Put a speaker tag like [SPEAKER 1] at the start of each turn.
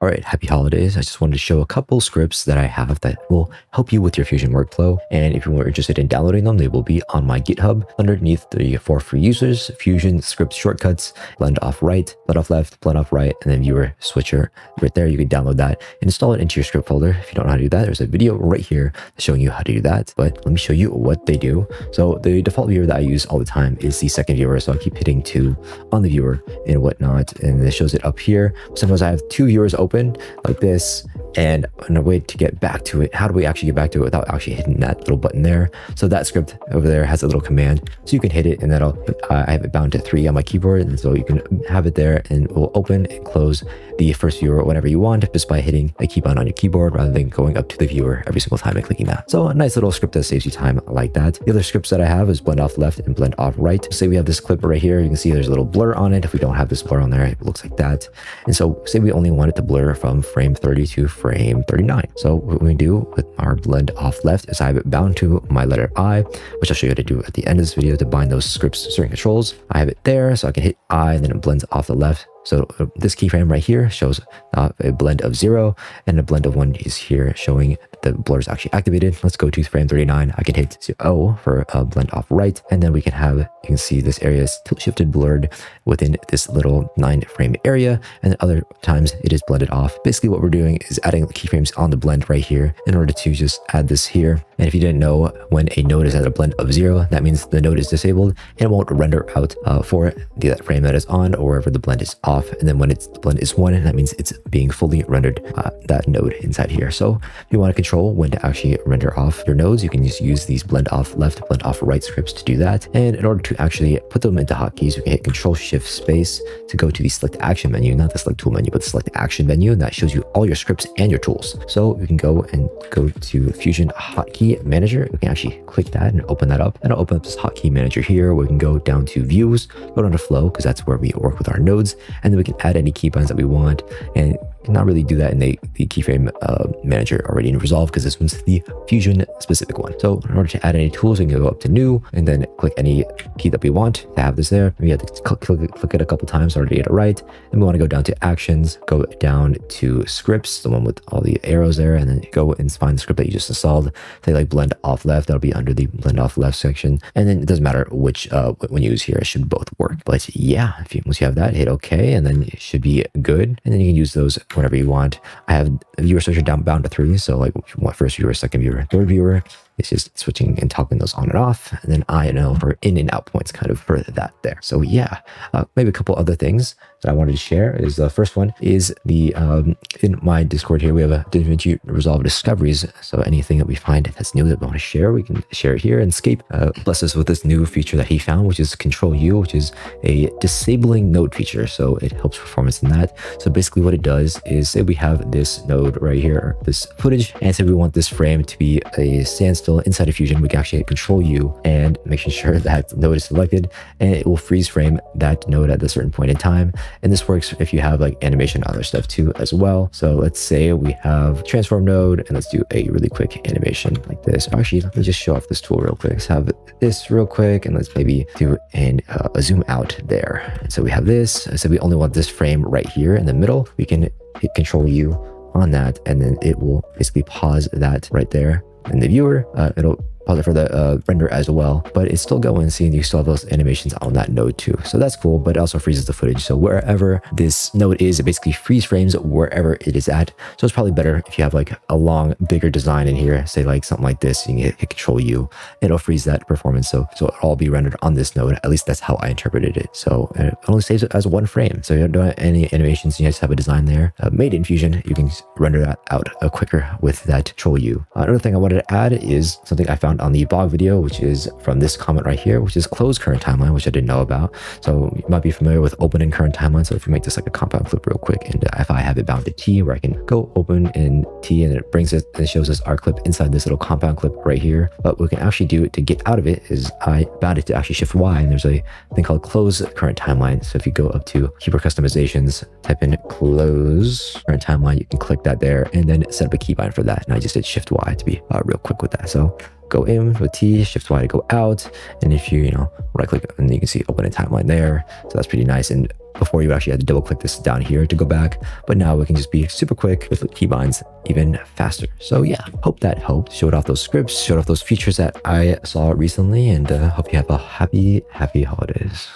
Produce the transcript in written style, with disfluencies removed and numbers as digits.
[SPEAKER 1] All right, happy holidays. I just wanted to show a couple scripts that I have that will help you with your Fusion workflow. And if you are interested in downloading them, they will be on my GitHub underneath the for free users, Fusion script shortcuts, blend off right, blend off left, blend off right, and then viewer switcher right there. You can download that and install it into your script folder. If you don't know how to do that, there's a video right here showing you how to do that. But let me show you what they do. So the default viewer that I use all the time is the second viewer. So I keep hitting 2 on the viewer and whatnot, and it shows it up here. Sometimes I have 2 viewers open like this, and a way to get back to it. How do we actually get back to it without actually hitting that little button there? So that script over there has a little command, so you can hit it, and that'll I have it bound to 3 on my keyboard, and so you can have it there, and it will open and close the first viewer whenever you want just by hitting a key button on your keyboard rather than going up to the viewer every single time and clicking that. So a nice little script that saves you time like that. The other scripts that I have is blend off left and blend off right. Say we have this clip right here, you can see there's a little blur on it. If we don't have this blur on there, it looks like that. And so say we only want it to blur from frame 30 to frame 39. So what we do with our blend off left is I have it bound to my letter I, which I'll show you how to do at the end of this video to bind those scripts to certain controls. I have it there, so I can hit I, and then it blends off the left. So this keyframe right here shows a blend of 0, and a blend of 1 is here showing the blur is actually activated. Let's go to frame 39. I can hit O for blend off right, and then we can have, you can see this area is tilt shifted blurred within this little 9 frame area, and then other times it is blended off. Basically what we're doing is adding keyframes on the blend right here in order to just add this here. And if you didn't know, when a node is at a blend of 0, that means the node is disabled and it won't render out for that frame that is on or wherever the blend is off. And then when the blend is 1, that means it's being fully rendered, that node inside here. So if you want to control when to actually render off your nodes, you can just use these blend off left, blend off right scripts to do that. And in order to actually put them into hotkeys, you can hit Control Shift Space to go to the select action menu, not the select tool menu, but the select action menu, and that shows you all your scripts and your tools. So you can go to Fusion Hotkey Manager. You can actually click that and open that up, and it'll open up this hotkey manager here where we can go down to views, go down to flow, because that's where we work with our nodes, and then we can add any keybinds that we want, and cannot really do that in the keyframe manager already in Resolve, because this one's the Fusion specific one. So in order to add any tools, we can go up to new and then click any key that we want to have this there. We have to click it a couple times in order to get it right. Then we want to go down to actions, go down to scripts, the one with all the arrows there, and then go and find the script that you just installed. Say like blend off left, that'll be under the blend off left section. And then it doesn't matter which one you use here, it should both work. But yeah, once you have that, hit OK, and then it should be good. And then you can use those whenever you want. I have a viewer switcher bound to 3, so like if you want first viewer, second viewer, third viewer, it's just switching and toggling those on and off, and then I know for in and out points kind of for that there. So yeah, maybe a couple other things that I wanted to share is the first one is the in my Discord here we have a DaVinci Resolve discoveries. So anything that we find that's new that we want to share, we can share it here. And Scape blessed us with this new feature that he found, which is Control U, which is a disabling node feature. So it helps performance in that. So basically what it does is say we have this node right here, this footage, and say we want this frame to be a standstill inside of Fusion, we can actually hit Control U and making sure that node is selected, and it will freeze frame that node at a certain point in time. And this works if you have like animation and other stuff too as well. So let's say we have transform node, and let's do a really quick animation like this. Actually, let me just show off this tool real quick. Let's have this real quick, and let's maybe do a zoom out there. And so we have this. So we only want this frame right here in the middle. We can hit Control U on that, and then it will basically pause that right there. In the viewer, it'll pause it for the render as well, but it's still going. Seeing you still have those animations on that node too, so that's cool. But it also freezes the footage, so wherever this node is, it basically freeze frames wherever it is at. So it's probably better if you have like a long bigger design in here, say like something like this, you can hit Control U, it'll freeze that performance, so it'll all be rendered on this node. At least that's how I interpreted it. So it only saves it as 1 frame, so you don't do any animations, you just have a design there made in Fusion. You can render that out quicker with that Control U. Another thing I wanted to add is something I found on the blog video, which is from this comment right here, which is close current timeline, which I didn't know about. So you might be familiar with open and current timeline. So if you make this like a compound clip real quick, and if I have it bound to T, where I can go open in T, and it brings it and shows us our clip inside this little compound clip right here. But what we can actually do to get out of it is I bound it to actually Shift Y, and there's a thing called close current timeline. So if you go up to keyboard customizations, type in close current timeline, you can click that there and then set up a keybind for that. And I just did Shift Y to be real quick with that. So go in with T, Shift Y to go out. And if you, right click, and you can see open a timeline there. So that's pretty nice. And Before you actually had to double click this down here to go back, but now we can just be super quick with keybinds even faster. So yeah, hope that helped. Showed off those scripts, showed off those features that I saw recently, and hope you have a happy holidays.